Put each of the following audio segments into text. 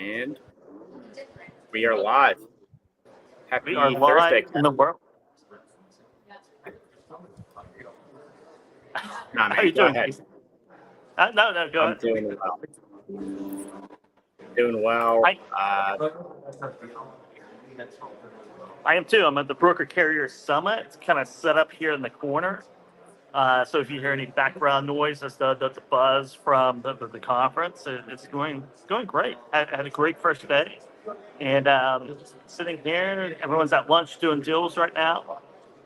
And we are live. Happy We are Thursday. live in the world. Nah, How man, are you go doing? ahead. No, go I'm ahead. doing well. Doing well. I am too. I'm at the Broker Carrier Summit. It's kind of set up here in the corner. So if you hear any background noise, that's the buzz from the conference. It's going great. Had a great first day. And sitting here, everyone's at lunch doing deals right now.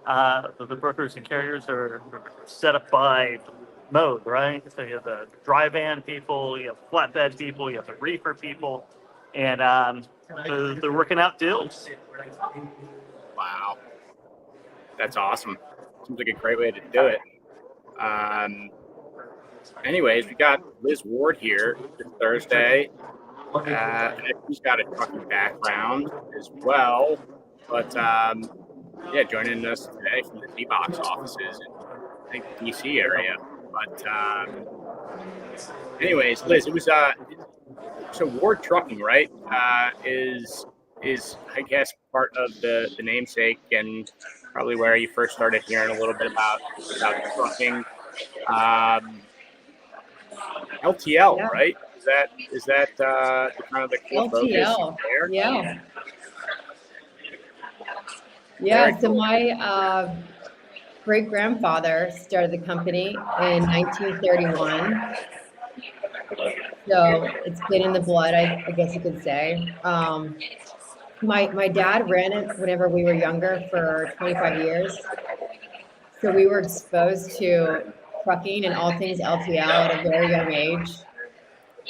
The brokers and carriers are set up by mode, right? So you have the dry van people, you have flatbed people, you have the reefer people, and they're working out deals. Wow. That's awesome. Seems like a great way to do it. Anyways, we got Liz Ward here this Thursday. She's got a trucking background as well. But yeah, joining us today from the ZEBOX offices in, I think, DC area. But anyways, Liz, it was so Ward Trucking, right? Is I guess part of the namesake and probably where you first started hearing a little bit about trucking. LTL, Yeah. right? Is that the kind of the core focus LTL. there? Yeah. Very So cool. my great grandfather started the company in 1931. So it's been in the blood, I guess you could say. My dad ran it whenever we were younger for 25 years. So we were exposed to trucking and all things LTL at a very young age.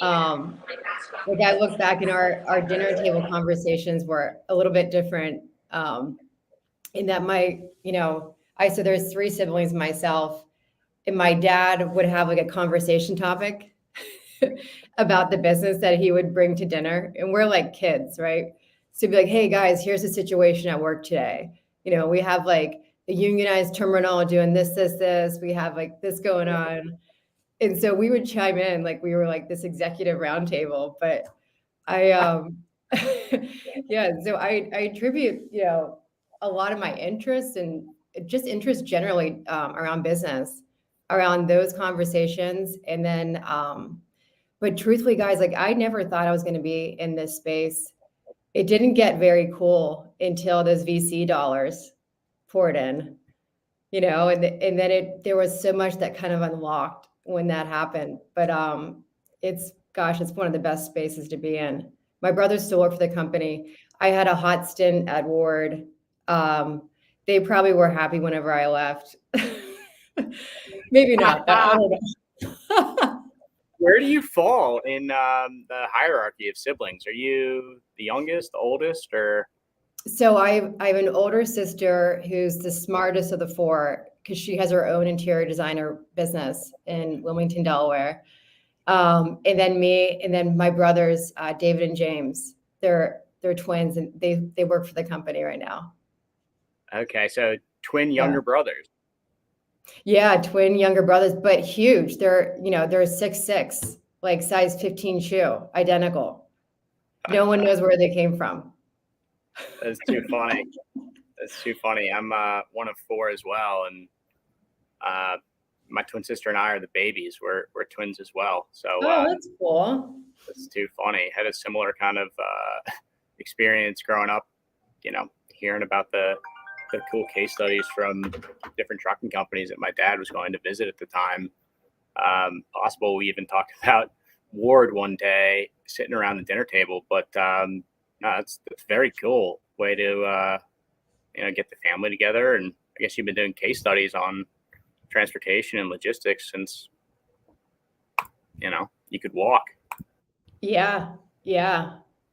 Like I look back in our dinner table conversations were a little bit different. In that so there's three siblings myself, and my dad would have like a conversation topic about the business that he would bring to dinner. And we're like kids, right? So he'd be like, hey guys, here's the situation at work today. We have like the unionized terminal doing this. We have like this going on. And so we would chime in like we were like this executive roundtable. But I yeah, so I attribute, a lot of my interest and just interest generally around business, around those conversations. And then, but truthfully, guys, like I never thought I was going to be in this space. It didn't get very cool until those VC dollars poured in, and then there was so much that kind of unlocked when that happened. But it's one of the best spaces to be in. My brothers still work for the company. I had a hot stint at Ward. They probably were happy whenever I left. Maybe not. I don't know. Where do you fall in the hierarchy of siblings? Are you the youngest, the oldest, or? So I have an older sister who's the smartest of the four because she has her own interior designer business in Wilmington, Delaware. And then me, and then my brothers, David and James. They're twins, and they work for the company right now. Okay, so twin younger brothers. Yeah, twin younger brothers, but huge. They're 6'6", like size 15 shoe, identical. No one knows where they came from. That's too funny. That's too funny. I'm one of four as well, and my twin sister and I are the babies. We're twins as well. So that's cool. That's too funny. Had a similar kind of experience growing up, hearing about the cool case studies from different trucking companies that my dad was going to visit at the time. Possible we even talked about Ward one day sitting around the dinner table, but no, it's very cool way to get the family together. And I guess you've been doing case studies on transportation and logistics since you could walk. Yeah.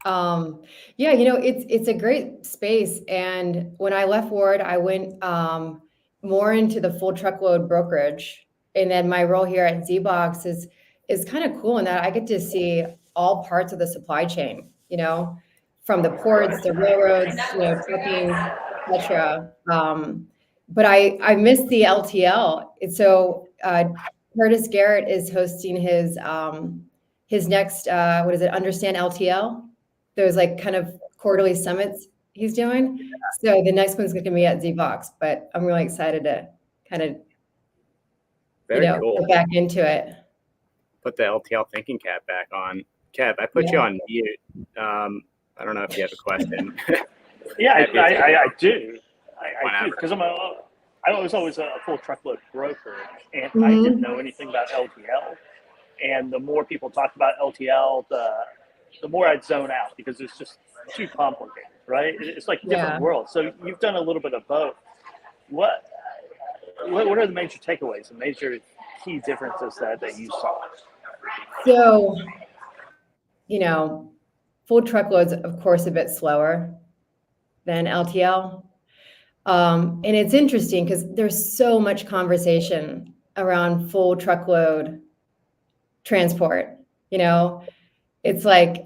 It's a great space. And when I left Ward, I went more into the full truckload brokerage. And then my role here at ZEBOX is kind of cool in that I get to see all parts of the supply chain, from the ports, the railroads, trucking, etc. But I miss the LTL. And so Curtis Garrett is hosting his his next, what is it, Understand LTL? Those like kind of quarterly summits he's doing. So the next one's going to be at ZEBOX, but I'm really excited to kind of, Very cool. get back into it. Put the LTL thinking cap back on. Kev, I put you on mute. I don't know if you have a question. Yeah, I do. I do, because I was always a full truckload broker, and I didn't know anything about LTL. And the more people talked about LTL, the more I'd zone out because it's just too complicated, right? It's like different worlds. So you've done a little bit of both. What are the major takeaways, the major key differences that you saw? So, full truckloads, of course, a bit slower than LTL. And it's interesting because there's so much conversation around full truckload transport. It's like,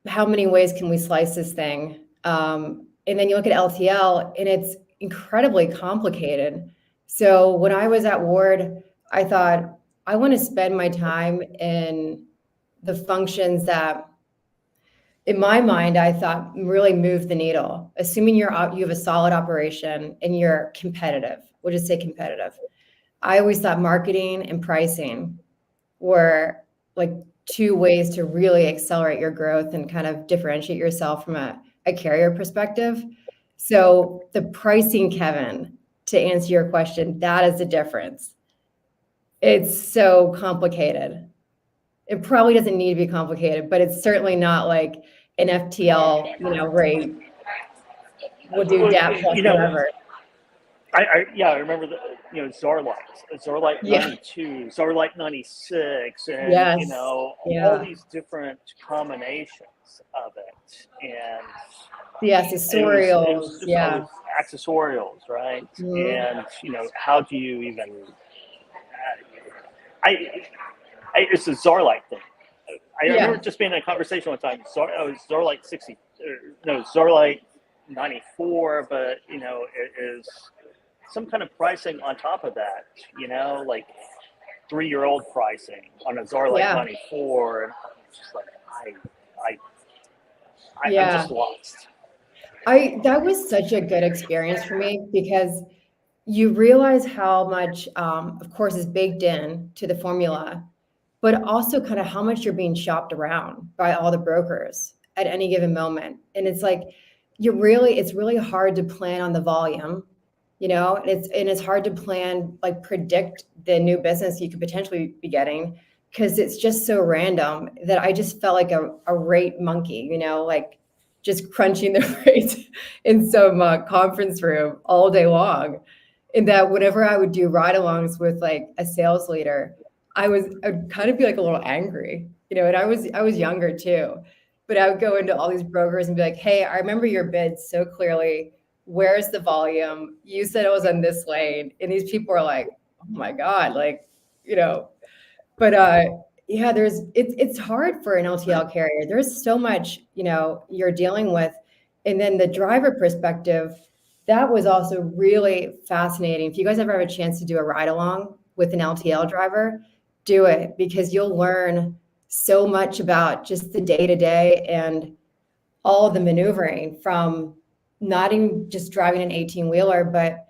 how many ways can we slice this thing? And then you look at LTL and it's incredibly complicated. So when I was at Ward, I thought, I want to spend my time in the functions that, in my mind, I thought really move the needle. Assuming you have a solid operation and you're competitive. We'll just say competitive. I always thought marketing and pricing were like two ways to really accelerate your growth and kind of differentiate yourself from a carrier perspective. So the pricing, Kevin, to answer your question, that is the difference. It's so complicated. It probably doesn't need to be complicated, but it's certainly not like an FTL, rate. We'll do DAP plus whatever. I remember Zorlite 92, Zorlite 96, and all these different combinations of it, and the accessorials, it was just accessorials, right? And how do you even? It's a Zorlite thing. I remember just being in a conversation one time. Zorlite 60, Zorlite 94, but it is some kind of pricing on top of that. Like 3-year-old pricing on a Zorlite 94. And I'm just like, I'm just lost. That was such a good experience for me because you realize how much, of course, is baked in to the formula, but also kind of how much you're being shopped around by all the brokers at any given moment. And it's like, it's really hard to plan on the volume, and it's hard to plan, like predict the new business you could potentially be getting because it's just so random that I just felt like a rate monkey, like just crunching the rates in some conference room all day long. And that whenever I would do ride-alongs with like a sales leader, I'd kind of be like a little angry, and I was younger too, but I would go into all these brokers and be like, hey, I remember your bid so clearly. Where's the volume? You said it was on this lane. And these people are like, oh my God, but it's hard for an LTL carrier. There's so much, you're dealing with. And then the driver perspective, that was also really fascinating. If you guys ever have a chance to do a ride along with an LTL driver, do it because you'll learn so much about just the day-to-day and all of the maneuvering from not even just driving an 18-wheeler, but,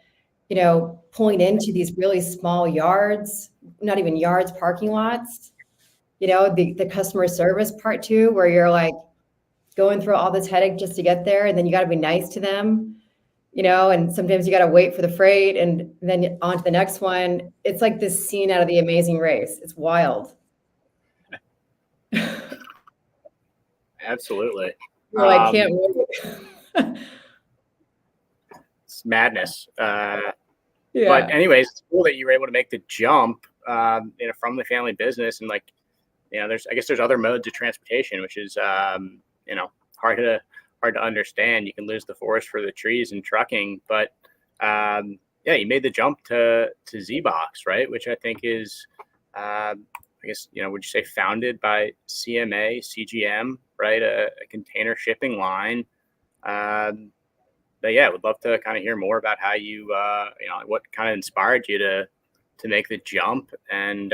pulling into these really small yards, not even yards, parking lots, the customer service part too, where you're like going through all this headache just to get there. And then you got to be nice to them, and sometimes you got to wait for the freight and then on to the next one. It's like this scene out of The Amazing Race. It's wild. Absolutely. I can't wait. It's madness. But anyways, it's cool that you were able to make the jump, from the family business. And I guess there's other modes of transportation, which is, hard to understand. You can lose the forest for the trees in trucking, but you made the jump to ZEBOX, right? Which I think is, would you say founded by CGM, right? A container shipping line. But would love to kind of hear more about how you, what kind of inspired you to make the jump and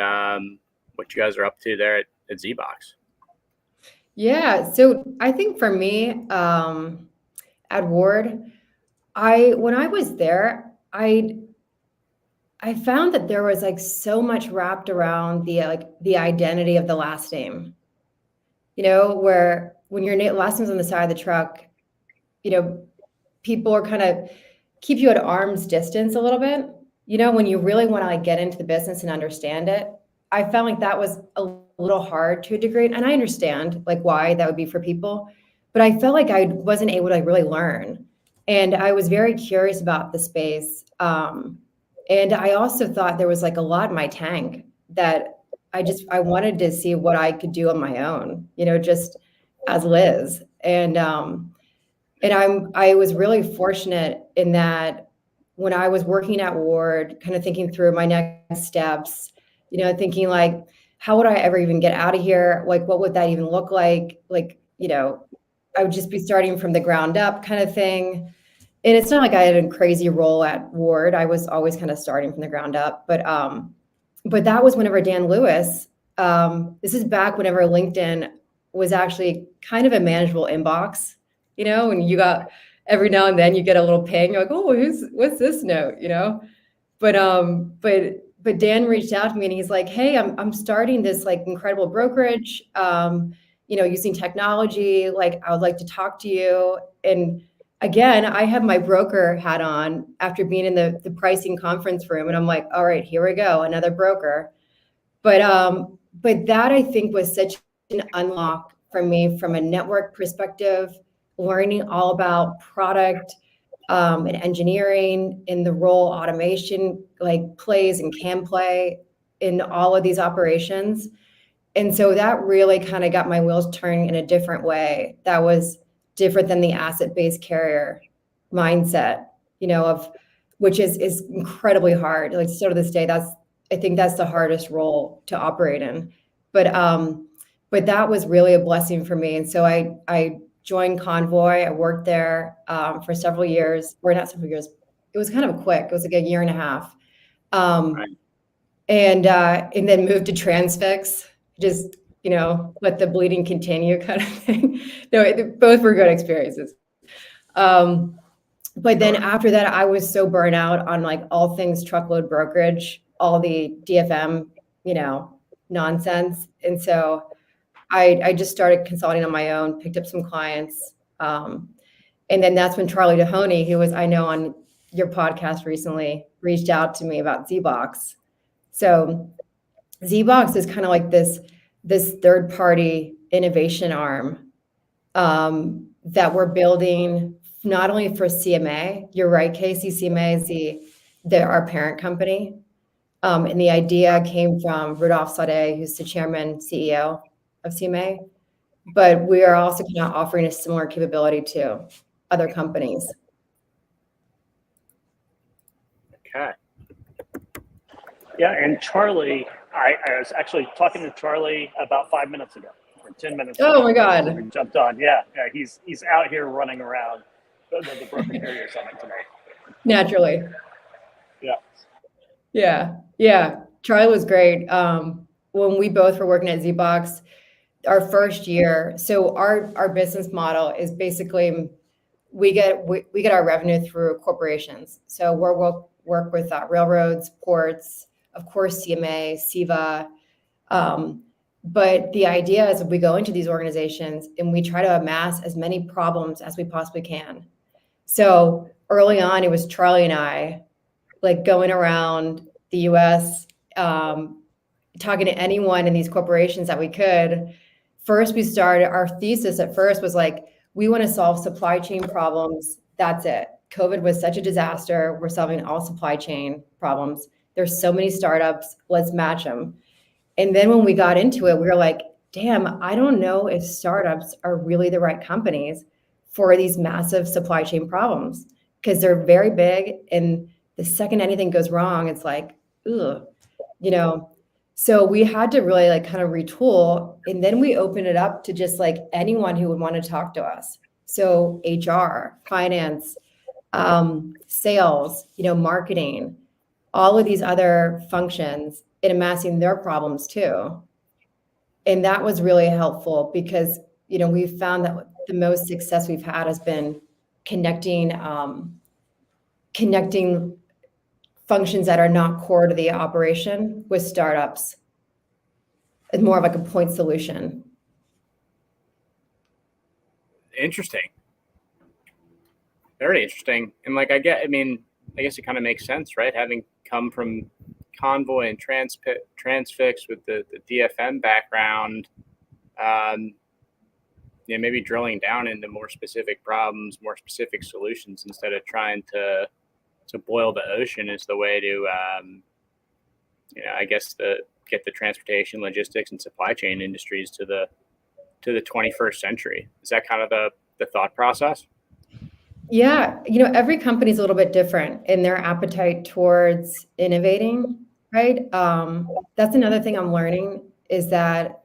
what you guys are up to there at ZEBOX. Yeah. So I think for me, at Ward, when I was there, I found that there was like so much wrapped around the identity of the last name. Where when your last name's on the side of the truck, you know, people are kind of keep you at arm's distance a little bit. When you really want to like get into the business and understand it, I found like that was a little hard to a degree, and I understand like why that would be for people, but I felt like I wasn't able to like, really learn, and I was very curious about the space. And I also thought there was like a lot in my tank that I wanted to see what I could do on my own, just as Liz. And I was really fortunate in that when I was working at Ward, kind of thinking through my next steps, thinking like, how would I ever even get out of here? Like, what would that even look like? Like, I would just be starting from the ground up kind of thing. And it's not like I had a crazy role at Ward. I was always kind of starting from the ground up. But that was whenever Dan Lewis, this is back whenever LinkedIn was actually kind of a manageable inbox, and you got every now and then you get a little ping, you're like, oh, what's this note, but Dan reached out to me and he's like, hey, I'm starting this like incredible brokerage, using technology. Like, I would like to talk to you. And again, I have my broker hat on after being in the pricing conference room, and I'm like, all right, here we go, another broker. But that I think was such an unlock for me from a network perspective, learning all about product and engineering in the role automation like plays and can play in all of these operations. And so that really kind of got my wheels turning in a different way. That was different than the asset-based carrier mindset, of which is incredibly hard. Like, still to this day, I think that's the hardest role to operate in. But that was really a blessing for me. And so I joined Convoy. I worked there for several years, or not several years. It was kind of quick. It was like a year and a half. Right. And then moved to Transfix, just, let the bleeding continue kind of thing. No, both were good experiences. But then after that, I was so burnt out on like all things truckload brokerage, all the DFM, nonsense. And so I just started consulting on my own, picked up some clients. And then that's when Charlie Dehoney, who was, I know, on your podcast recently, reached out to me about ZEBOX. So ZEBOX is kind of like this third party innovation arm that we're building not only for CMA. You're right, Casey. CMA is our parent company. And the idea came from Rudolph Sade, who's the chairman, CEO of CMA. But we are also kind of offering a similar capability to other companies. Okay. Yeah, and Charlie, I was actually talking to Charlie about 5 minutes ago, or 10 minutes ago. Oh my God. We jumped on. Yeah, he's out here running around the Broker Carrier Summit today. Naturally. Yeah. Charlie was great. When we both were working at ZEBOX, our first year, so our business model is basically we get our revenue through corporations. So we'll work with railroads, ports, of course, CMA, SEVA. But the idea is we go into these organizations and we try to amass as many problems as we possibly can. So early on, it was Charlie and I, like going around the US, talking to anyone in these corporations that we could. First, we started, our thesis at first was like, we want to solve supply chain problems. That's it. COVID was such a disaster. We're solving all supply chain problems. There's so many startups. Let's match them. And then when we got into it, we were like, damn, I don't know if startups are really the right companies for these massive supply chain problems, because they're very big. And the second anything goes wrong, it's like, ugh, So we had to really like kind of retool. And then we opened it up to just like anyone who would want to talk to us. So HR, finance, sales, marketing, all of these other functions, in amassing their problems too. And that was really helpful because we've found that the most success we've had has been connecting functions that are not core to the operation with startups. It's more of like a point solution. Interesting. Very interesting. And like, I guess it kind of makes sense, right? Having come from Convoy and Transfix with the DFM background, maybe drilling down into more specific problems, more specific solutions instead of trying to boil the ocean is the way to, I guess, get the transportation, logistics, and supply chain industries to the 21st century. Is that kind of the thought process? Yeah, every company is a little bit different in their appetite towards innovating, right? That's another thing I'm learning is that,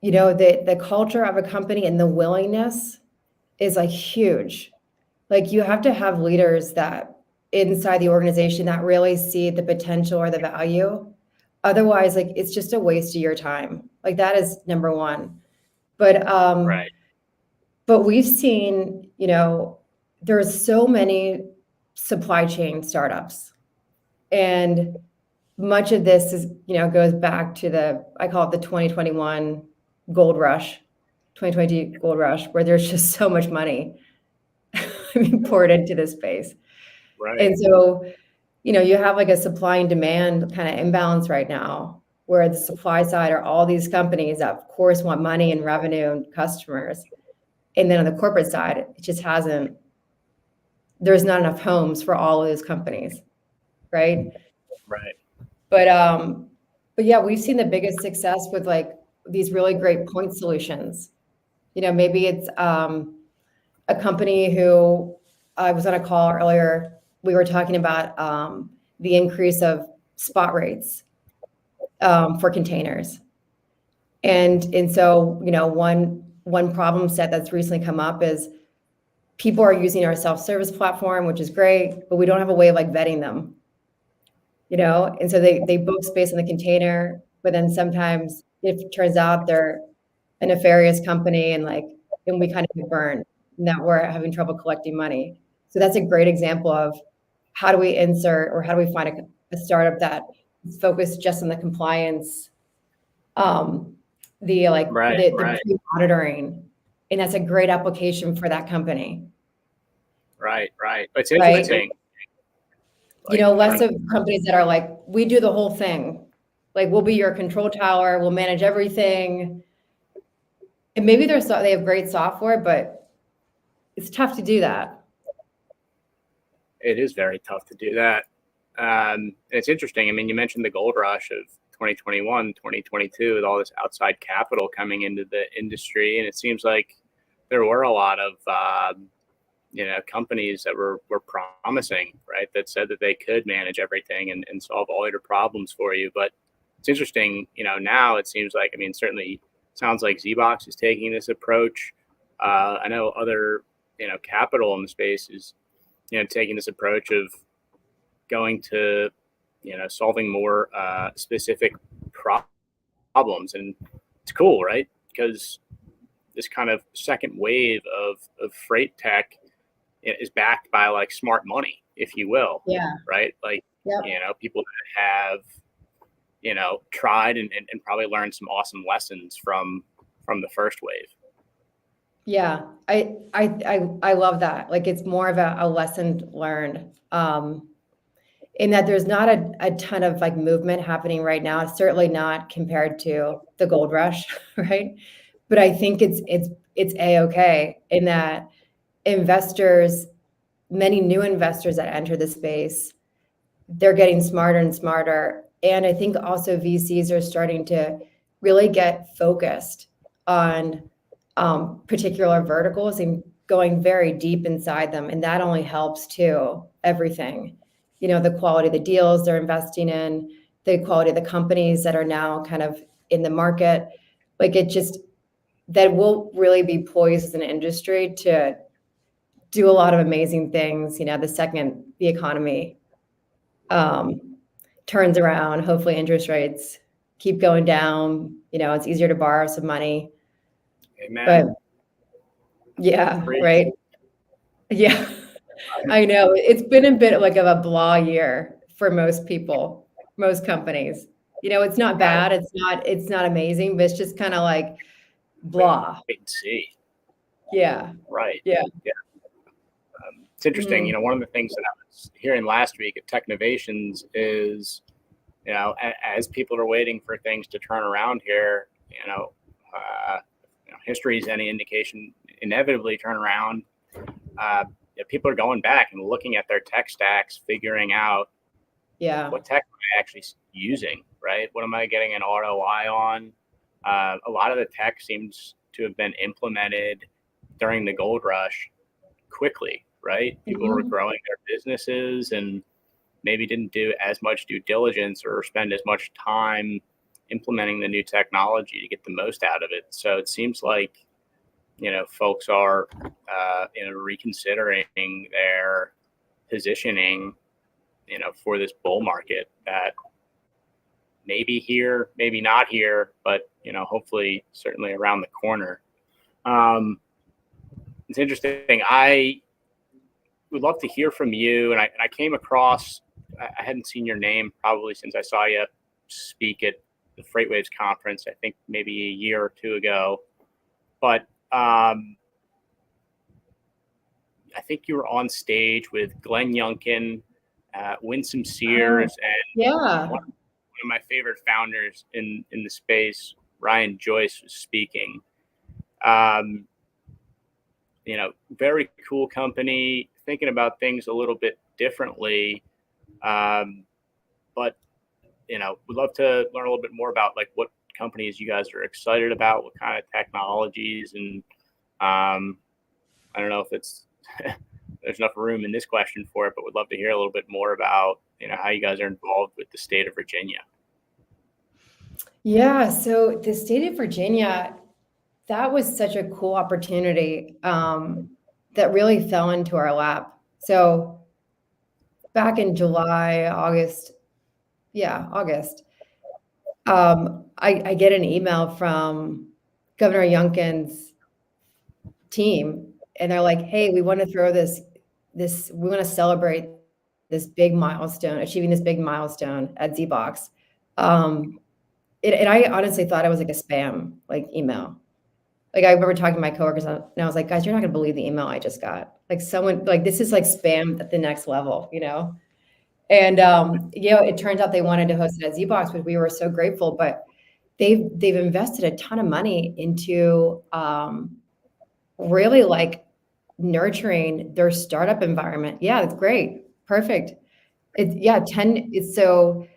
the culture of a company and the willingness is like huge. Like you have to have leaders that inside the organization that really see the potential or the value. Otherwise, like it's just a waste of your time. Like that is number one. But Right. But we've seen, there's so many supply chain startups, and much of this is, goes back to I call it the 2021 gold rush, 2020 gold rush, where there's just so much money poured into this space. Right. And so, you have like a supply and demand kind of imbalance right now, where the supply side are all these companies that of course want money and revenue and customers. And then on the corporate side, it just there's not enough homes for all of those companies, right? Right. But yeah, we've seen the biggest success with like these really great point solutions. Maybe it's a company who I was on a call earlier. We were talking about the increase of spot rates for containers. And so, one problem set that's recently come up is people are using our self-service platform, which is great, but we don't have a way of like vetting them, and so they book space in the container, but then sometimes it turns out they're a nefarious company and we kind of get burned and that we're having trouble collecting money. So that's a great example of how do we insert or how do we find a startup that is focused just on the compliance, the monitoring, and that's a great application for that company. Right. It's interesting. Right? Less of companies that are like, we do the whole thing. Like we'll be your control tower, we'll manage everything. And maybe they have great software, but it's tough to do that. It is very tough to do that. It's interesting. You mentioned the gold rush of 2021, 2022, with all this outside capital coming into the industry. And it seems like there were a lot of, companies that were promising, right, that said that they could manage everything and solve all your problems for you. But it's interesting, now it seems like, certainly sounds like ZEBOX is taking this approach. I know other, capital in the space is, taking this approach of going to, solving more specific problems. And it's cool, right? Because this kind of second wave of freight tech is backed by like smart money, if you will. Yeah. Right. Like, yep. People that have, tried and probably learned some awesome lessons from the first wave. Yeah, I love that. Like it's more of a lesson learned. In that there's not a ton of like movement happening right now. Certainly not compared to the gold rush, right? But I think it's a-okay in that many new investors that enter the space, they're getting smarter and smarter. And I think also VCs are starting to really get focused on particular verticals and going very deep inside them. And that only helps too, everything. The quality of the deals they're investing in, the quality of the companies that are now kind of in the market. Like that will really be poised as an industry to do a lot of amazing things, the second the economy turns around, hopefully interest rates keep going down, it's easier to borrow some money. But Amen. yeah, Great. right. Yeah, I know. It's been a bit like of a blah year for most people, most companies. It's not Right. bad. It's not amazing, but it's just kind of like Wait, blah. wait and see. Yeah. Right. Yeah. Yeah. It's interesting. Mhm. One of the things that I was hearing last week at Tech Innovations is, as people are waiting for things to turn around here, history is any indication, inevitably turn around. People are going back and looking at their tech stacks, figuring out Yeah. what tech am I actually using, right? What am I getting an ROI on? A lot of the tech seems to have been implemented during the gold rush quickly, right? People were Mhm. growing their businesses and maybe didn't do as much due diligence or spend as much time implementing the new technology to get the most out of it. So it seems like, folks are, reconsidering their positioning, for this bull market that maybe here, maybe not here, but, hopefully certainly around the corner. It's interesting. I would love to hear from you. And I came across, I hadn't seen your name probably since I saw you speak at the FreightWaves conference, I think maybe a year or two ago. But I think you were on stage with Glenn Youngkin, Winsome Sears, and Yeah. one of my favorite founders in the space, Ryan Joyce, was speaking. Um, Very cool company, thinking about things a little bit differently. But we'd love to learn a little bit more about like what companies you guys are excited about, what kind of technologies, and I don't know if it's there's enough room in this question for it, but would love to hear a little bit more about how you guys are involved with the state of Virginia. Yeah. So the state of Virginia, that was such a cool opportunity that really fell into our lap. So back in August, I get an email from Governor Youngkin's team, and they're like, "Hey, we want to throw we want to celebrate this big milestone, achieving this big milestone at ZEBOX." And I honestly thought it was like a spam email. Like I remember talking to my coworkers and I was like, guys, you're not gonna believe the email I just got. Like someone like this is like spam at the next level, And it turns out they wanted to host it at ZBox, which we were so grateful. But they've invested a ton of money into really like nurturing their startup environment. Yeah, it's great. Perfect. It's so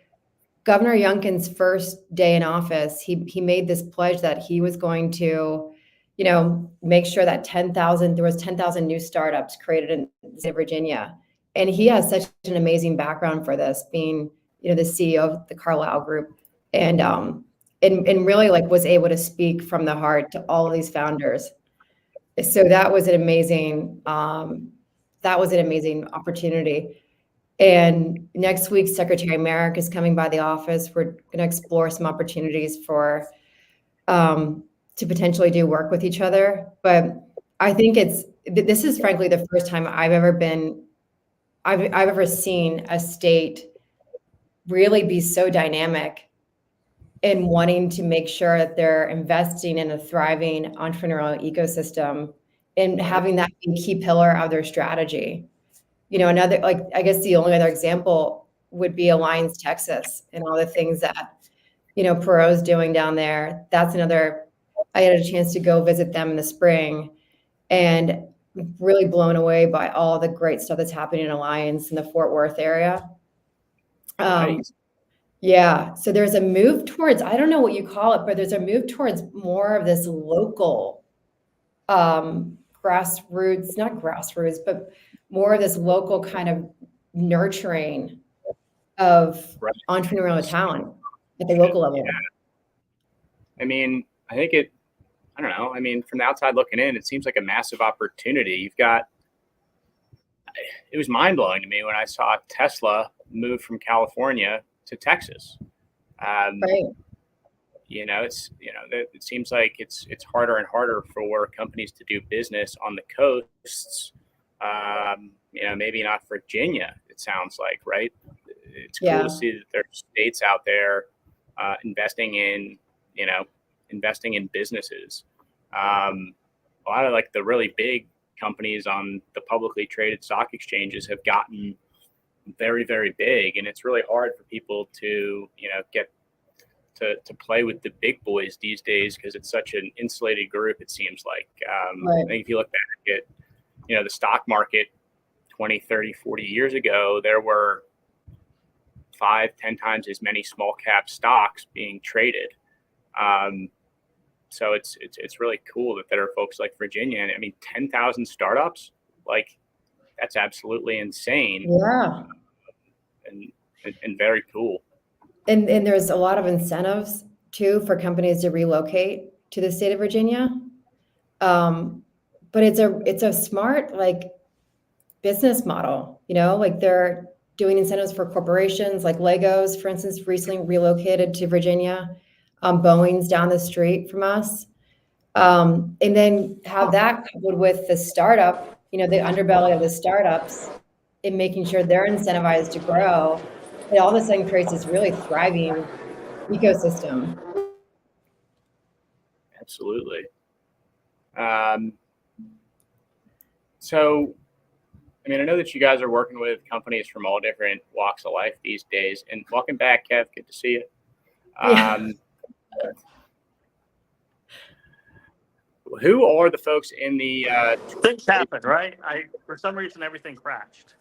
Governor Youngkin's first day in office, he made this pledge that he was going to, make sure that there was 10,000 new startups created in the state of Virginia. And he has such an amazing background for this, being, the CEO of the Carlyle Group, and really like was able to speak from the heart to all of these founders. So that was an amazing opportunity. And next week, Secretary Merrick is coming by the office. We're going to explore some opportunities for to potentially do work with each other. But I think this is frankly the first time I've ever seen a state really be so dynamic in wanting to make sure that they're investing in a thriving entrepreneurial ecosystem and having that be a key pillar of their strategy. Another, like, I guess the only other example would be Alliance, Texas, and all the things that, Perot's doing down there. That's another, I had a chance to go visit them in the spring and really blown away by all the great stuff that's happening in Alliance in the Fort Worth area. Nice. Yeah. So there's a move towards, I don't know what you call it, but there's a move towards more of this local grassroots, not grassroots, but more of this local kind of nurturing of Right. entrepreneurial talent at the local level. Yeah. I mean, I think I don't know. I mean, from the outside looking in, it seems like a massive opportunity. It was mind blowing to me when I saw Tesla move from California to Texas. Right. it seems like it's harder and harder for companies to do business on the coasts. Maybe not Virginia, it sounds like, right? It's cool to see that there's states out there investing in businesses. A lot of like the really big companies on the publicly traded stock exchanges have gotten very, very big, and it's really hard for people to get to play with the big boys these days because it's such an insulated group, it seems like. Right. I think if you look back at the stock market 20, 30, 40 years ago, there were 5-10 times as many small cap stocks being traded. So it's really cool that there are folks like Virginia. And I mean, 10,000 startups, like that's absolutely insane. Yeah. And very cool. And there's a lot of incentives too for companies to relocate to the state of Virginia. But it's a smart like business model, like they're doing incentives for corporations like Legos, for instance, recently relocated to Virginia. Boeing's down the street from us. And then have that coupled with the startup, the underbelly of the startups and making sure they're incentivized to grow. It all of a sudden creates this really thriving ecosystem. Absolutely. So, I mean, I know that you guys are working with companies from all different walks of life these days. And welcome back, Kev. Good to see you. Who are the folks in the things happen, right? For some reason everything crashed.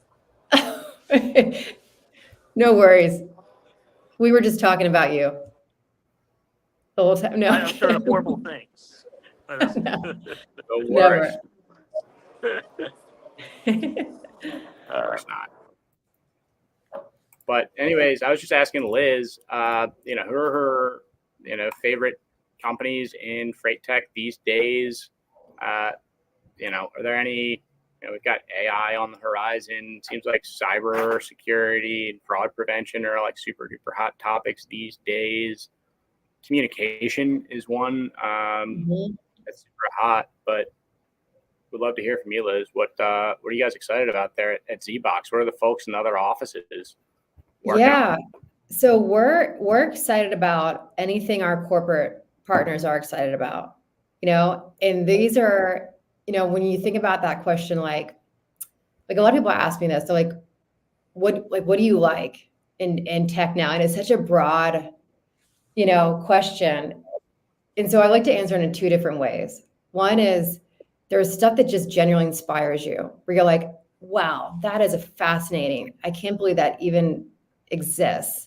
No worries. We were just talking about you the whole time. No, I'm sure of horrible things. No worries. It's not. But anyways, I was just asking Liz, who are her, favorite companies in freight tech these days? Are there any? We've got AI on the horizon. Seems like cyber security and fraud prevention are like super duper hot topics these days. Communication is one that's super hot, but we'd love to hear from you, Liz. What are you guys excited about there at ZEBOX? What are the folks in other offices working on? So we're excited about anything our corporate partners are excited about, and these are, when you think about that question, like a lot of people ask me this, they're like, what do you like in tech now? And it's such a broad, question. And so I like to answer it in two different ways. One is there's stuff that just genuinely inspires you, where you're like, wow, that is fascinating. I can't believe that even exists.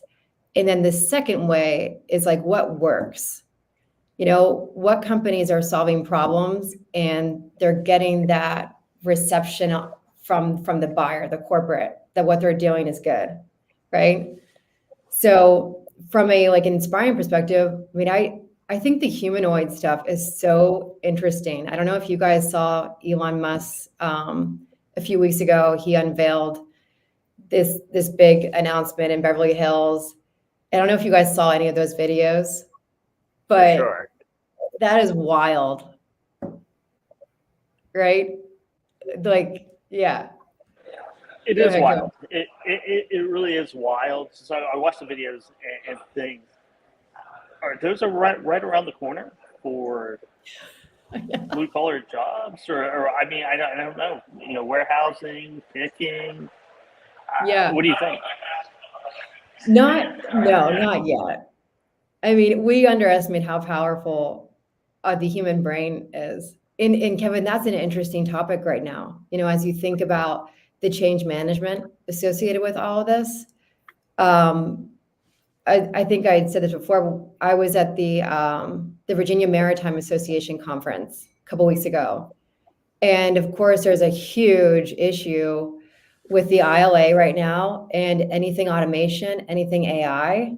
And then the second way is like what works. What companies are solving problems and they're getting that reception from the buyer, the corporate, that what they're doing is good, right? So from a inspiring perspective, I mean, I think the humanoid stuff is so interesting. I don't know if you guys saw Elon Musk a few weeks ago. He unveiled this big announcement in Beverly Hills. I don't know if you guys saw any of those videos, but sure. That is wild, right? Yeah. It is wild. It really is wild. So I watched the videos and things. Are those right around the corner for blue collar jobs, or I mean, I don't know. Warehousing, picking. Yeah. What do you think? Not yet. I mean, we underestimate how powerful the human brain is. And Kevin, that's an interesting topic right now. As you think about the change management associated with all of this. I think I had said this before. I was at the Virginia Maritime Association conference a couple weeks ago. And of course, there's a huge issue with the ILA right now and anything automation, anything AI.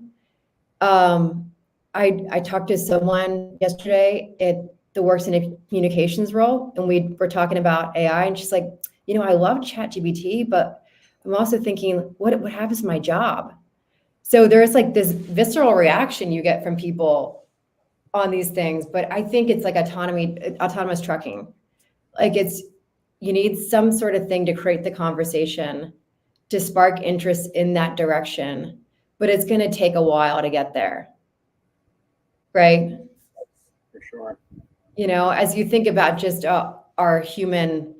I talked to someone yesterday that works in a communications role, and we were talking about AI, and she's like, I love ChatGPT, but I'm also thinking, what happens to my job? So there's this visceral reaction you get from people on these things, but I think it's like autonomous trucking. Like you need some sort of thing to create the conversation, to spark interest in that direction, but it's going to take a while to get there. Right? For sure. As you think about just our human,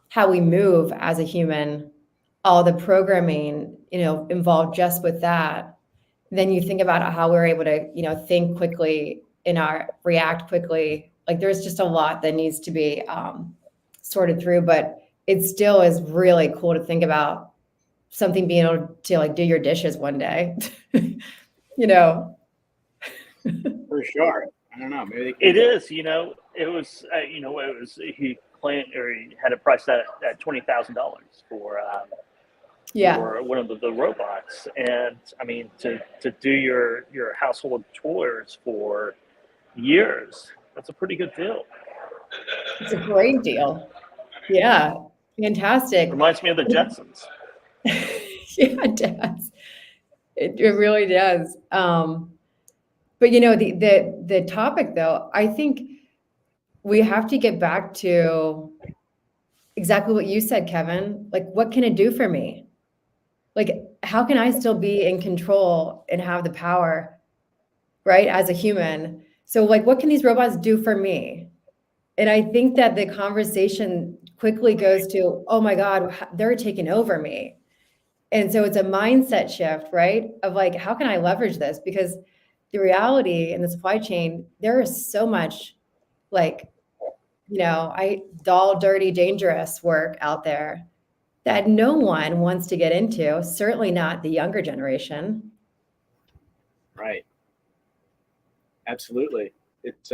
how we move as a human, all the programming, involved just with that, then you think about how we're able to, think quickly react quickly. Like there's just a lot that needs to be sorted through, but it still is really cool to think about something being able to like do your dishes one day. For sure. I don't know. Maybe It is, it was, he claimed, or he had it priced at $20,000 for one of the robots. And I mean, to do your household chores for years, that's a pretty good deal. It's a great deal. Yeah. Fantastic. Reminds me of the Jetsons. Yeah, it does. It really does. But the topic though, I think we have to get back to exactly what you said, Kevin. Like, what can it do for me? Like, how can I still be in control and have the power, right, as a human? So like, what can these robots do for me? And I think that the conversation quickly goes to, oh my God, they're taking over me. And so it's a mindset shift, right? Of like, how can I leverage this? Because the reality in the supply chain, there is so much like, dull, dirty, dangerous work out there that no one wants to get into, certainly not the younger generation. Right. Absolutely. It's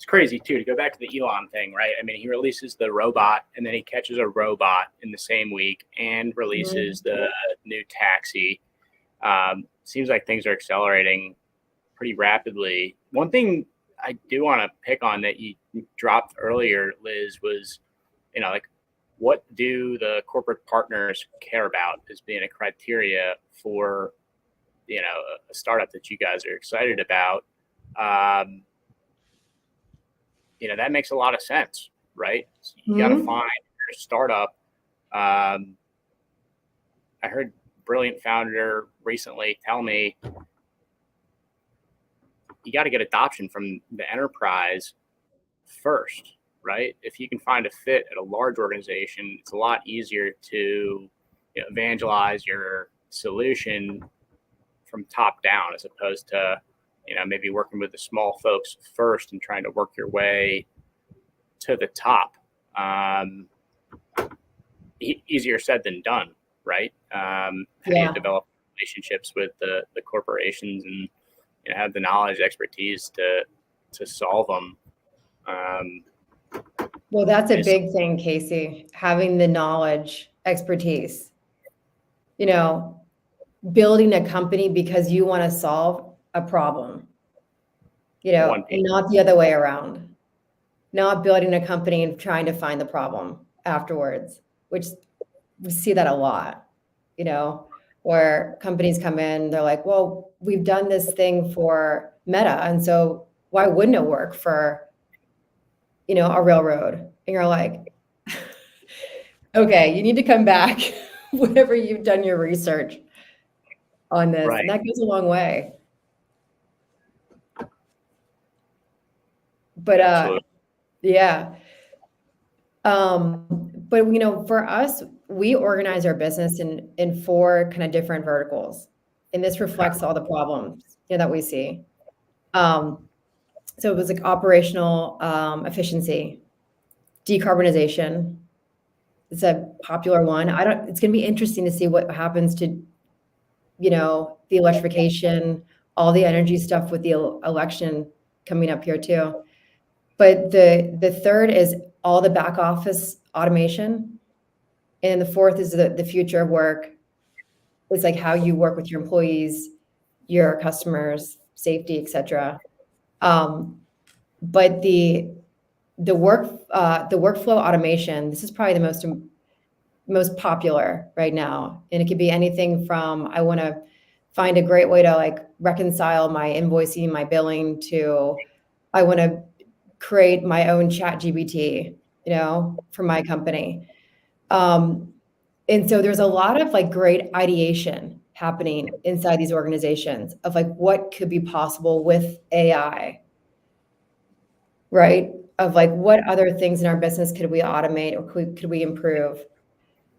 crazy too, to go back to the Elon thing, right? I mean, he releases the robot and then he catches a robot in the same week and releases the new taxi. Seems like things are accelerating pretty rapidly. One thing I do want to pick on that you dropped earlier, Liz, was, like, what do the corporate partners care about as being a criteria for, a startup that you guys are excited about? That makes a lot of sense, right? So you got to find your startup. I heard a brilliant founder recently tell me, you got to get adoption from the enterprise first, right? If you can find a fit at a large organization, it's a lot easier to evangelize your solution from top down, as opposed to maybe working with the small folks first and trying to work your way to the top. Easier said than done, right? How do you develop relationships with the corporations and have the knowledge, expertise to solve them? Well, that's a big thing, Casey, having the knowledge, expertise, building a company because you want to solve a problem, and not the other way around, not building a company and trying to find the problem afterwards, which we see that a lot, where companies come in, they're like, well, we've done this thing for Meta, and so why wouldn't it work for, a railroad? And you're like, okay, you need to come back whenever you've done your research on this. Right. And that goes a long way. But yeah. But for us, we organize our business in 4 kind of different verticals, and this reflects all the problems that we see. So it was like operational efficiency, decarbonization. It's a popular one. It's going to be interesting to see what happens to, the electrification, all the energy stuff with the election coming up here too. But the third is all the back office automation. And the fourth is the future of work. It's like how you work with your employees, your customers, safety, et cetera. But the workflow automation, this is probably the most popular right now. And it could be anything from, I want to find a great way to like reconcile my invoicing, my billing to, I want to create my own chat GPT, for my company. And so there's a lot of like great ideation happening inside these organizations of like what could be possible with AI, right? Of like what other things in our business could we automate or could we improve?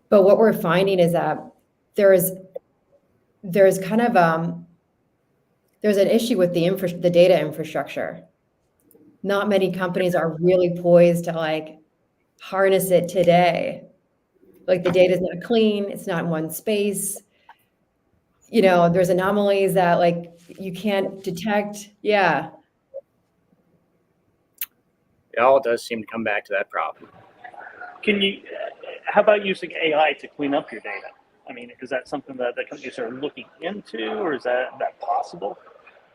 But what we're finding is that there's kind of there's an issue with the data infrastructure. Not many companies are really poised to like harness it today. Like the data is not clean, it's not in one space. There's anomalies that like you can't detect. Yeah. It all does seem to come back to that problem. How about using AI to clean up your data? I mean, is that something that the companies are looking into, or is that possible?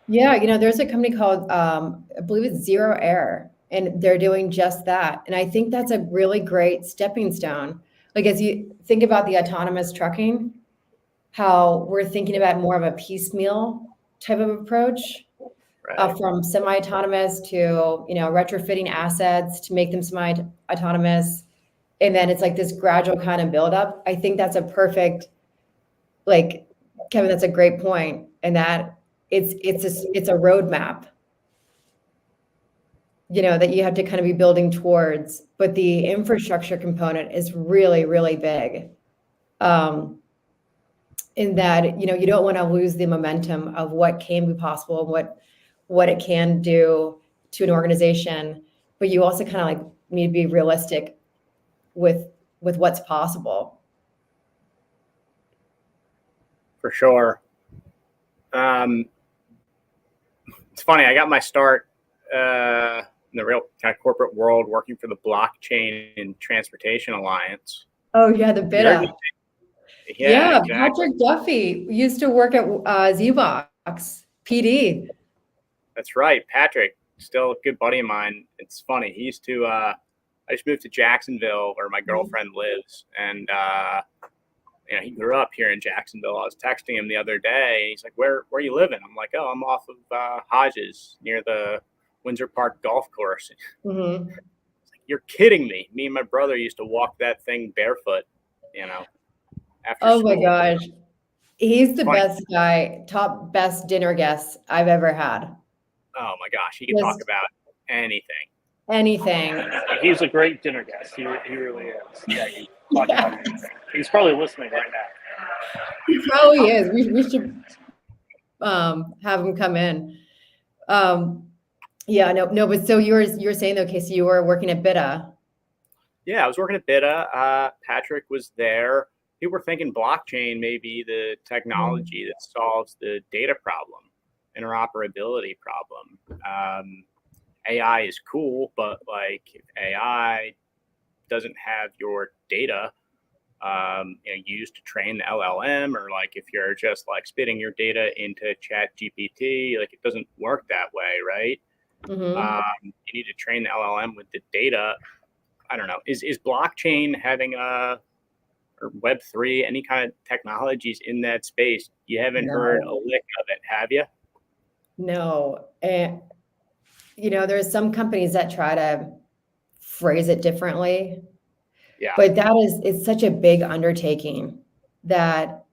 Yeah, there's a company called, I believe it's Zero Error, and they're doing just that. And I think that's a really great stepping stone. Like as you think about the autonomous trucking, how we're thinking about more of a piecemeal type of approach, Right. from semi-autonomous to, retrofitting assets to make them semi-autonomous. And then it's like this gradual kind of buildup. I think that's a perfect, like, Kevin, that's a great point. And that it's a roadmap, that you have to kind of be building towards, but the infrastructure component is really, really big. In that, you don't want to lose the momentum of what can be possible and what it can do to an organization, but you also kind of like need to be realistic with what's possible. For sure. It's funny. I got my start in the real kind of corporate world working for the Blockchain and Transportation Alliance. Oh yeah, the beta. Yeah, exactly. Patrick Duffy used to work at ZEBOX PD. That's right, Patrick. Still a good buddy of mine. It's funny. He used to. I just moved to Jacksonville, where my girlfriend lives, and he grew up here in Jacksonville. I was texting him the other day, and he's like, "Where are you living?" I'm like, "Oh, I'm off of Hodges near the Windsor Park golf course." Mm-hmm. Like, you're kidding me. Me and my brother used to walk that thing barefoot, after Oh school. my gosh. He's the best guy, top best dinner guest I've ever had. Oh my gosh. He can talk about anything. Anything. He's a great dinner guest. He really is. Yeah, he talk about anything. He's probably listening right now. He probably is. We should have him come in. Yeah, no, but so you're saying, okay, so you were working at BITA. Yeah, I was working at BITA. Patrick was there. People were thinking blockchain may be the technology that solves the data problem, interoperability problem. AI is cool, but like if AI doesn't have your data used to train the LLM, or like if you're just like spitting your data into chat GPT, like it doesn't work that way, right? Mm-hmm. You need to train the LLM with the data. I don't know. Is blockchain having or Web3, any kind of technologies in that space? You haven't heard a lick of it, have you? No. And, there's some companies that try to phrase it differently. Yeah. But it's such a big undertaking that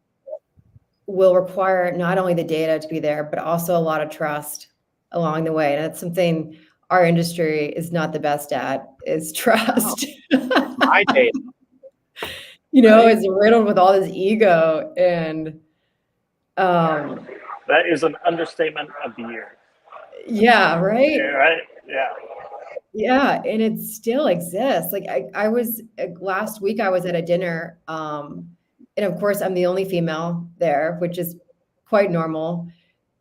will require not only the data to be there, but also a lot of trust along the way. And that's something our industry is not the best at, is trust. My data. It's riddled with all this ego, and that is an understatement of the year. Yeah, right. Yeah, right. Yeah. Yeah, and it still exists. Like I was last week, I was at a dinner, and of course, I'm the only female there, which is quite normal.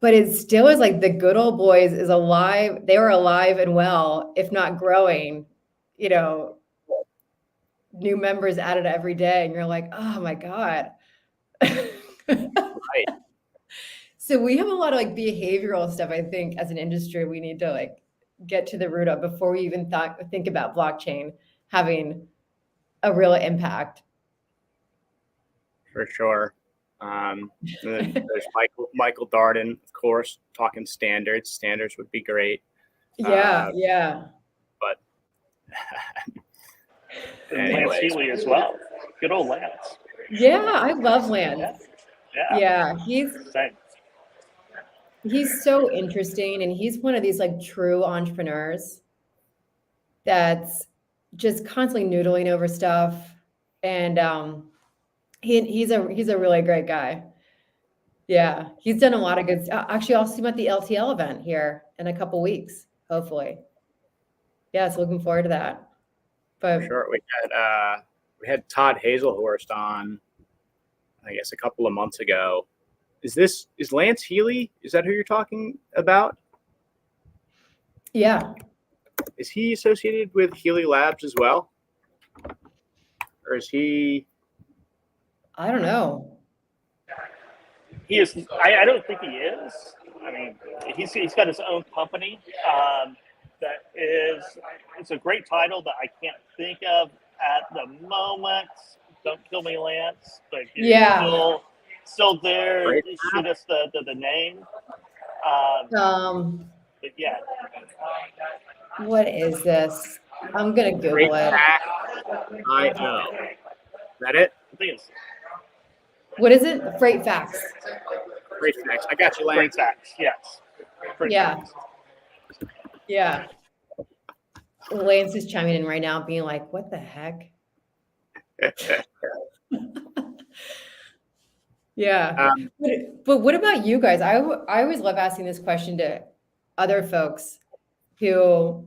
But it still is like the good old boys is alive. They were alive and well, if not growing. New members added every day, and you're like, oh my god. Right. So we have a lot of like behavioral stuff. I think as an industry, we need to like get to the root of before we even think about blockchain having a real impact. For sure. And then there's Michael Darden, of course, talking standards. Standards would be great. Yeah. But And Lance anyways, Healy as well. Good old Lance. Yeah, I love Lance. Yeah. Yeah, Same. he's so interesting, and he's one of these like true entrepreneurs that's just constantly noodling over stuff, and he's a really great guy. Yeah, he's done a lot of good. Actually, I'll see him at the LTL event here in a couple weeks, hopefully. Yeah, so looking forward to that. But sure, we had Todd Hazelhorst on, I guess, a couple of months ago. Is Lance Healy? Is that who you're talking about? yeah, Is he associated with Healy Labs as well? Or is he? I don't know. He is. I don't think he is. I mean, he's got his own company. That is. It's a great title that I can't think of at the moment. Don't kill me, Lance. But Yeah. still there. Great. Shoot us the name. But yeah. What is this? I'm gonna Google Great it. I.O. Is that it? I think it's What is it? Freight Facts. Great facts. I got you, Great Lance. Facts. Yes. Great Yeah. Facts. Yeah. Lance is chiming in right now, being like, "What the heck?" Yeah. But what about you guys? I always love asking this question to other folks who,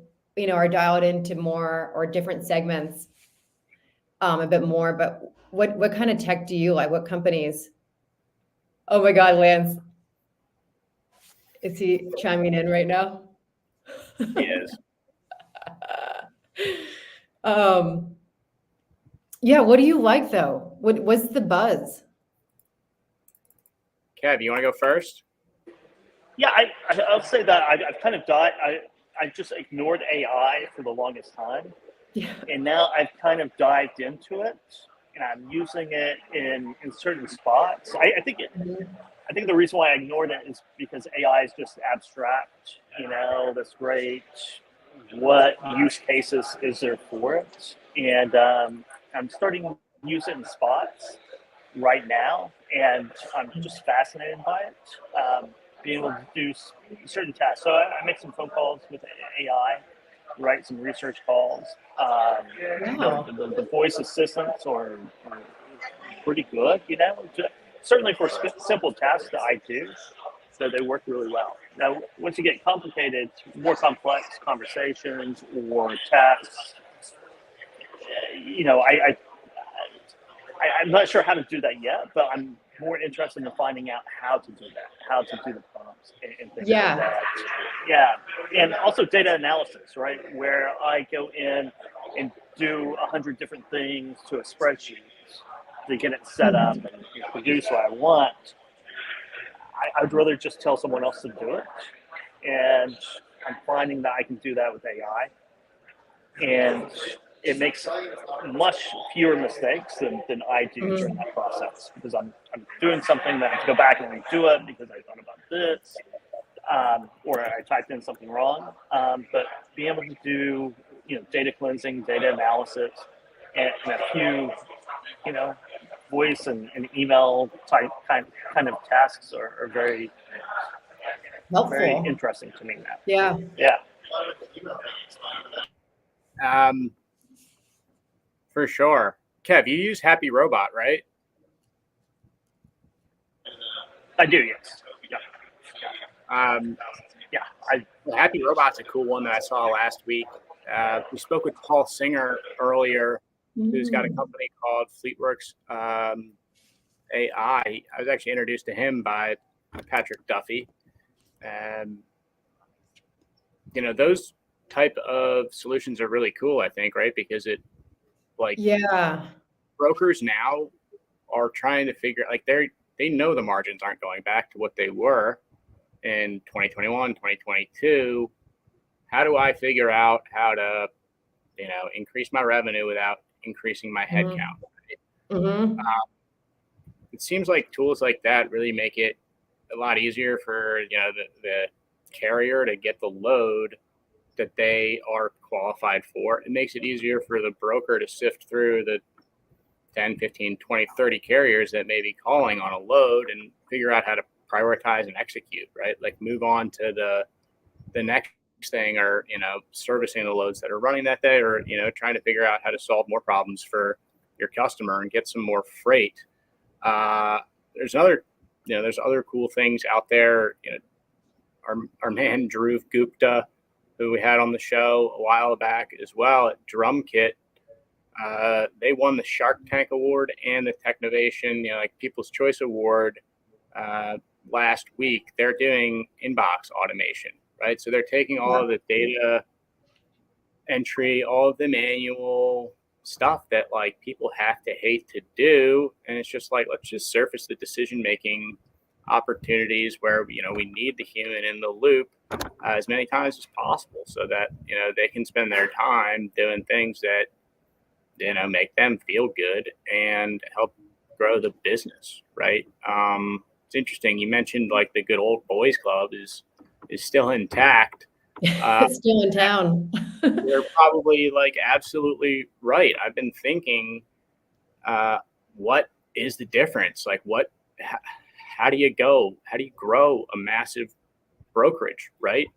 are dialed into more or different segments a bit more. But what kind of tech do you like? What companies? Oh my God, Lance. Is he chiming in right now? He is. Yeah, what do you like though? What's the buzz? Kev, you want to go first? Yeah, I'll say that I've kind of died. I just ignored AI for the longest time. Yeah. And now I've kind of dived into it, and I'm using it in certain spots. I think the reason why I ignored it is because AI is just abstract. That's great. What use cases is there for it? And I'm starting to use it in spots right now, and I'm just fascinated by it. Being able to do certain tasks. So I make some phone calls with AI, write some research calls. Wow. The voice assistants are pretty good, certainly for simple tasks that I do. So they work really well. Now, once you get complicated, more complex conversations or tasks, I'm not sure how to do that yet, but I'm more interested in finding out how to do that, how to do the prompts and things like that. Yeah. And also data analysis, right? Where I go in and do 100 different things to a spreadsheet to get it set up and produce what I want. I'd rather just tell someone else to do it. And I'm finding that I can do that with AI. And it makes much fewer mistakes than I do during that process, because I'm doing something that I have to go back and redo it because I thought about this, or I typed in something wrong. But being able to do data cleansing, data analysis, and a few voice and email type kind of tasks are very helpful, very interesting to me now. Yeah. For sure. Kev, you use Happy Robot, right? I do, yes. Happy Robot's a cool one that I saw last week. We spoke with Paul Singer earlier, who's got a company called Fleetworks AI. I was actually introduced to him by Patrick Duffy. Those type of solutions are really cool, I think, right? Because brokers now are trying to figure, they know the margins aren't going back to what they were in 2021, 2022. How do I figure out how to, increase my revenue without increasing my headcount? it seems like tools like that really make it a lot easier for, you know, the carrier to get the load that they are qualified for. It makes it easier for the broker to sift through the 10, 15, 20, 30 carriers that may be calling on a load and figure out how to prioritize and execute, right? Like move on to the next thing, or, you know, servicing the loads that are running that day, or, you know, trying to figure out how to solve more problems for your customer and get some more freight. There's other cool things out there. You know, our man Dhruv Gupta, who we had on the show a while back as well at Drum Kit, they won the Shark Tank Award and the Technovation, you know, like People's Choice Award last week. They're doing inbox automation, right? So they're taking all of the data entry, all of the manual stuff that like people have to hate to do, and it's just like, let's just surface the decision making opportunities where, you know, we need the human in the loop as many times as possible, so that, you know, they can spend their time doing things that, you know, make them feel good and help grow the business, right? It's interesting you mentioned like the good old boys club is still intact. It's still in town. You're probably like absolutely right. I've been thinking, what is the difference? Like how do you grow a massive brokerage, right?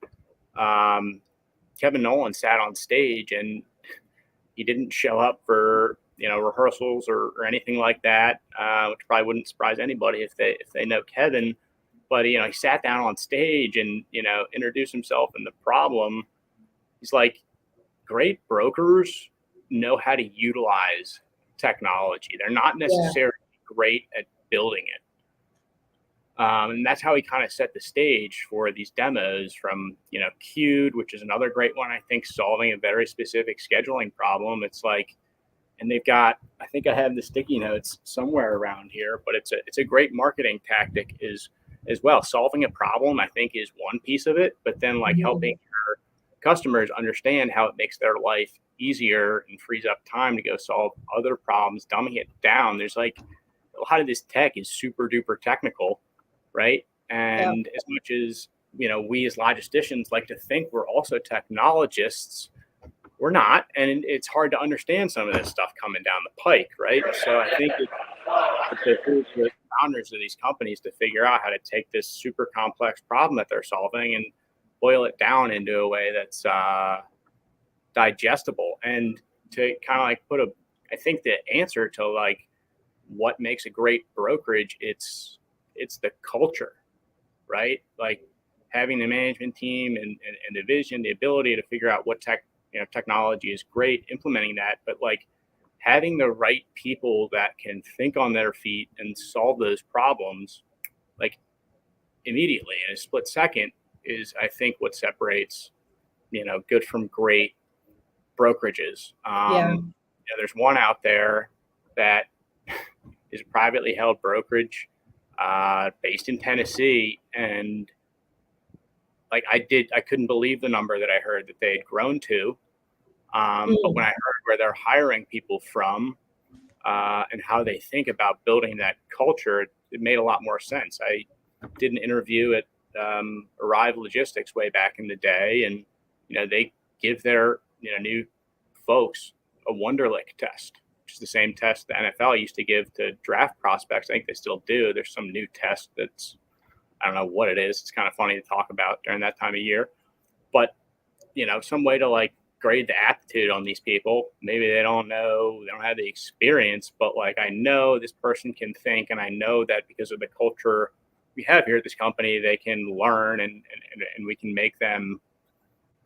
Kevin Nolan sat on stage and he didn't show up for, you know, rehearsals or anything like that, which probably wouldn't surprise anybody if they know Kevin. But, you know, he sat down on stage and, you know, introduced himself and the problem. He's like, great brokers know how to utilize technology. They're not necessarily great at building it. And that's how he kind of set the stage for these demos from, you know, Q'd, which is another great one, I think, solving a very specific scheduling problem. It's like, and they've got, I think I have the sticky notes somewhere around here, but it's a great marketing tactic as well. Solving a problem, I think, is one piece of it, but then like helping your customers understand how it makes their life easier and frees up time to go solve other problems, dumbing it down. There's like a lot of this tech is super duper technical, right? And as much as, you know, we as logisticians like to think we're also technologists, we're not. And it's hard to understand some of this stuff coming down the pike, right? So I think it's the founders of these companies to figure out how to take this super complex problem that they're solving and boil it down into a way that's digestible, and to kind of like I think the answer to like what makes a great brokerage, it's the culture, right? Like having the management team and the vision, the ability to figure out what technology is great, implementing that, but like having the right people that can think on their feet and solve those problems like immediately in a split second is, I think, what separates, you know, good from great brokerages. You know, there's one out there that is a privately held brokerage based in Tennessee, and like I couldn't believe the number that I heard that they had grown to. But when I heard where they're hiring people from and how they think about building that culture, it made a lot more sense. I did an interview at Arrive Logistics way back in the day, and, you know, they give their, you know, new folks a Wonderlic test, which is the same test the NFL used to give to draft prospects. I think they still do. There's some new test that's, I don't know what it is. It's kind of funny to talk about during that time of year, but, you know, some way to like grade the aptitude on these people. Maybe they don't know, they don't have the experience, but like, I know this person can think, and I know that because of the culture we have here at this company, they can learn and we can make them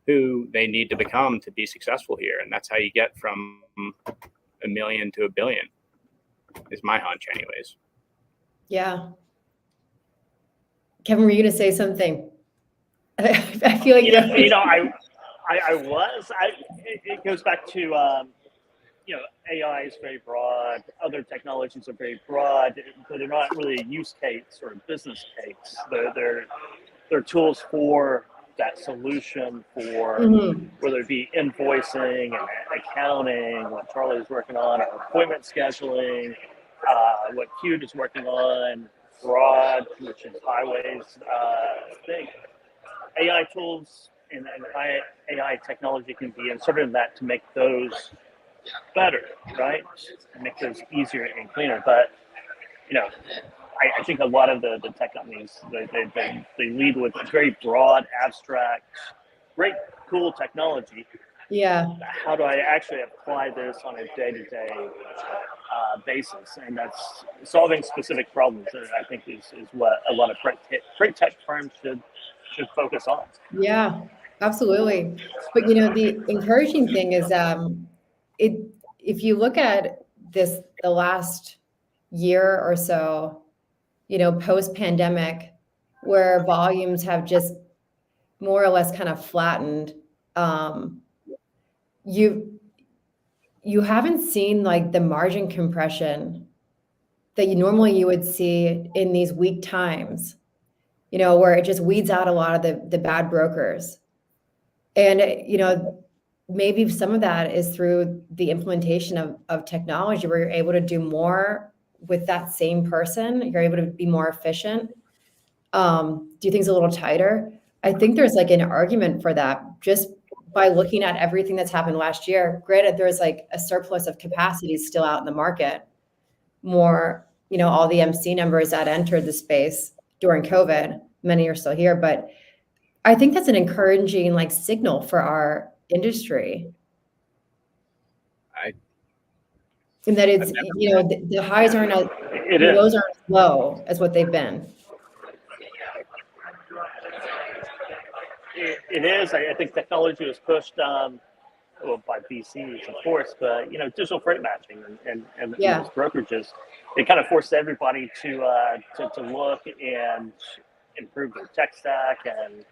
who they need to become to be successful here. And that's how you get from $1 million to $1 billion, is my hunch anyways. Yeah. Kevin, were you going to say something? I feel like it goes back to, you know, AI is very broad. Other technologies are very broad, but they're not really a use case or a business case. They're tools for that solution for whether it be invoicing and accounting, what Charlie's working on, or appointment scheduling, what Hugh is working on, Broad, which is highways thing. AI tools and AI technology can be inserted in that to make those better, right? Make those easier and cleaner. But I think a lot of the tech companies they lead with very broad, abstract, great, cool technology. Yeah. How do I actually apply this on a day-to-day basis? And that's solving specific problems that I think is what a lot of great tech firms should focus on. Yeah, absolutely. But the encouraging thing is it if you look at the last year or so, post pandemic, where volumes have just more or less kind of flattened, you haven't seen like the margin compression that you would see in these weak times, where it just weeds out a lot of the bad brokers. And, maybe some of that is through the implementation of technology where you're able to do more with that same person. You're able to be more efficient, do things a little tighter. I think there's like an argument for that just by looking at everything that's happened last year. Granted, there's like a surplus of capacity still out in the market. More, all the MC numbers that entered the space during COVID, many are still here, but I think that's an encouraging like signal for our industry. And that it's, the highs aren't as, the lows aren't as low as what they've been. It is. I think technology was pushed by VCs, of course, but digital freight matching and those brokerages, it kind of forced everybody to look and improve their tech stack, and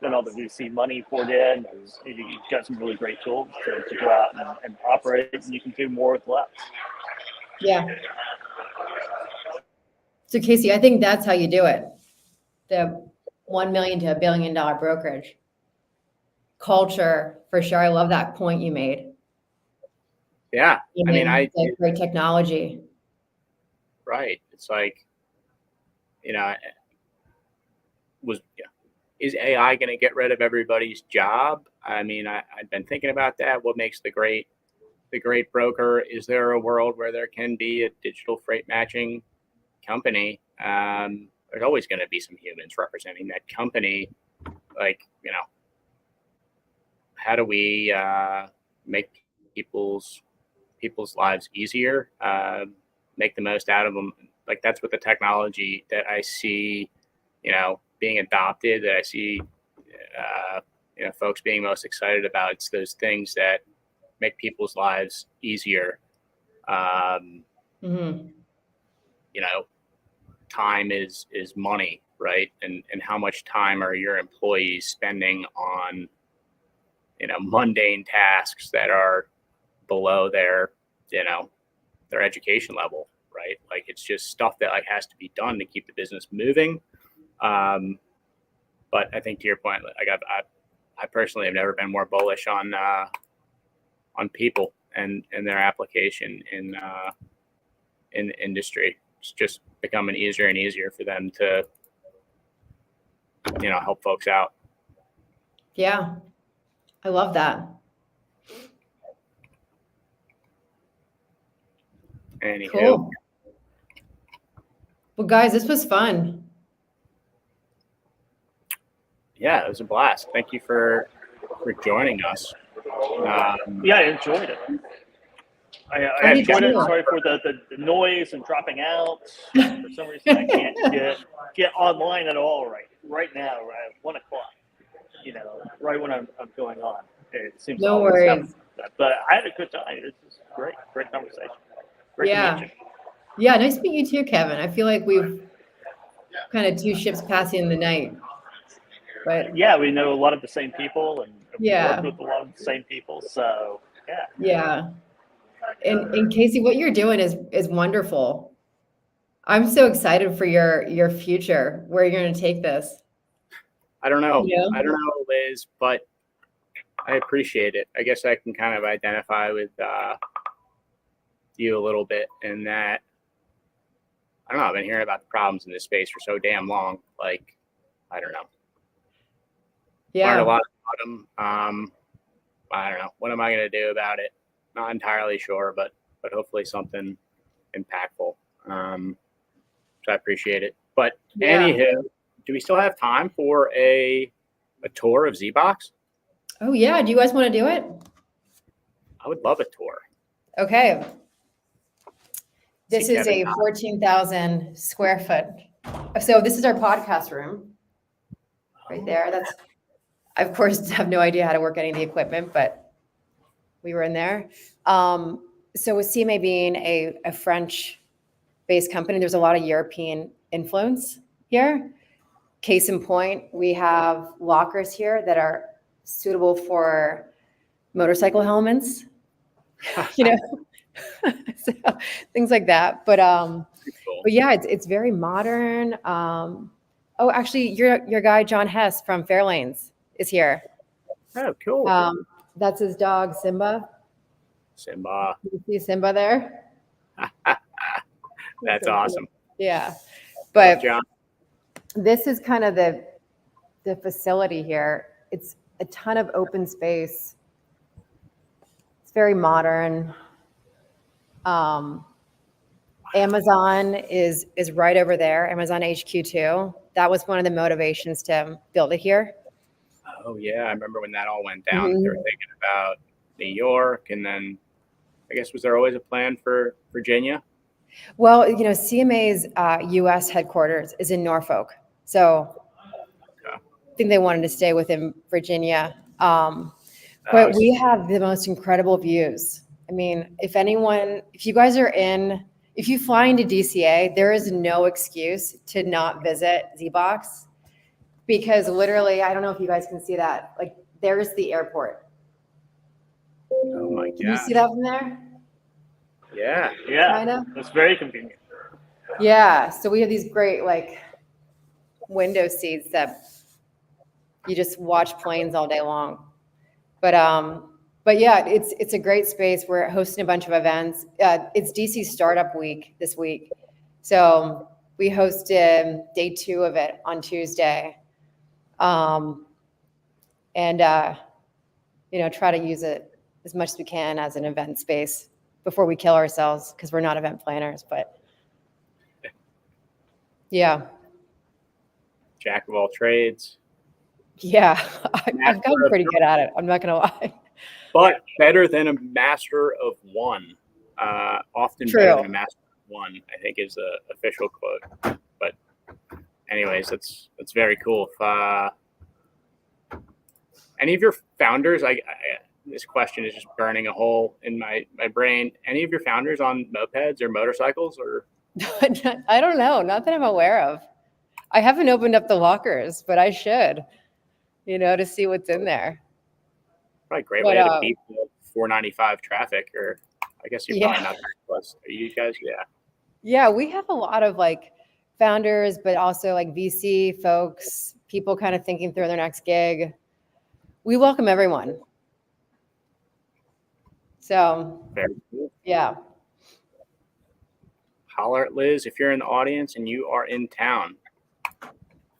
then all the VC money poured in, and you got some really great tools to go out and operate, and you can do more with less. Yeah. So Casey, I think that's how you do it. The $1 million to $1 billion brokerage culture, for sure. I love that point you made. Yeah. Great technology. Right. It's like, is AI going to get rid of everybody's job? I mean, I've been thinking about that. What makes the great broker? Is there a world where there can be a digital freight matching company? There's always going to be some humans representing that company. Like, how do we make people's lives easier, make the most out of them? Like, that's what the technology that I see, being adopted, that I see, folks being most excited about. It's those things that make people's lives easier. Time is money, right? And how much time are your employees spending on, mundane tasks that are below their education level, right? Like, it's just stuff that like has to be done to keep the business moving. But I think to your point, like I personally have never been more bullish on people and their application in the industry. It's just becoming easier and easier for them to, help folks out. Yeah, I love that. Anywho. Cool. Well, guys, this was fun. Yeah, it was a blast. Thank you for joining us. I enjoyed it. I enjoyed it. Sorry for the noise and dropping out. For some reason, I can't get online at all right now, at 1 o'clock. Right when I'm going on. It seems no worries. But I had a good time. It was great conversation. Great to meet you. Yeah, nice to meet you too, Kevin. I feel like we've kind of two ships passing in the night. But yeah, we know a lot of the same people and work with a lot of the same people. So yeah. Yeah. And Casey, what you're doing is wonderful. I'm so excited for your future, where you're going to take this. I don't know. I don't know, Liz, but I appreciate it. I guess I can kind of identify with you a little bit in that, I don't know. I've been hearing about the problems in this space for so damn long. Like, I don't know. Learned a lot about them. I don't know. What am I going to do about it? Not entirely sure, but hopefully something impactful. So I appreciate it. But anywho, do we still have time for a tour of ZEBOX? Oh yeah. Do you guys want to do it? I would love a tour. Okay. This See is Kevin a Todd. 14,000 square foot. So this is our podcast room right there. That's, I of course have no idea how to work any of the equipment, but we were in there. So with CMA being a French-based company, there's a lot of European influence here. Case in point, we have lockers here that are suitable for motorcycle helmets, you know, so, things like that. But Cool. yeah, it's very modern. Oh, actually, your guy John Hess from Fairlanes is here. Oh, cool. That's his dog Simba. Simba. You see Simba there? That's awesome. Yeah, but John. this is kind of the facility here. It's a ton of open space. It's very modern. Amazon is right over there. Amazon HQ2. That was one of the motivations to build it here. Oh yeah, I remember when that all went down. They were thinking about New York, and then I guess was there always a plan for Virginia? Well, you know, CMA's U.S. headquarters is in Norfolk, so I think they wanted to stay within Virginia. But we have the most incredible views. I mean, if you guys are if you fly into DCA, there is no excuse to not visit ZEBOX, because literally, I don't know if you guys can see that. Like, there's the airport. Oh my god! Can you see that from there? Yeah. Kinda. It's very convenient. Yeah. So we have these great like window seats that you just watch planes all day long. But yeah, it's a great space. We're hosting a bunch of events. It's DC Startup Week this week, so we hosted day 2 of it on Tuesday, and you know, try to use it as much as we can as an event space before we kill ourselves, because we're not event planners. But yeah, Jack of all trades. yeah, I've gotten pretty good at it. I'm not gonna lie. But better than a master of one. Often True. better than a master of one, I think, is the official quote. But anyways, that's very cool. If, any of your founders, this question is just burning a hole in my brain. Any of your founders on mopeds or motorcycles, or? I don't know. Not that I'm aware of. I haven't opened up the lockers, but I should, you know, to see what's in there. Probably a great way to beat the 495 traffic, or I guess you're probably not very close. Are you guys? Yeah. Yeah, we have a lot of like founders, but also like VC folks, people kind of thinking through their next gig. We welcome everyone. So, Very cool. Yeah. Holler at Liz if you're in the audience and you are in town.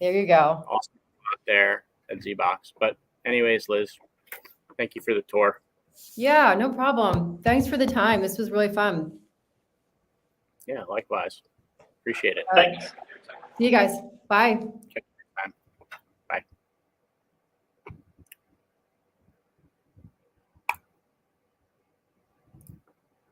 There you go. Awesome out there at ZEBOX. But anyways, Liz, thank you for the tour. Yeah, no problem. Thanks for the time. This was really fun. Yeah, likewise. Appreciate it. All right. Thanks. See you guys. Bye. Okay.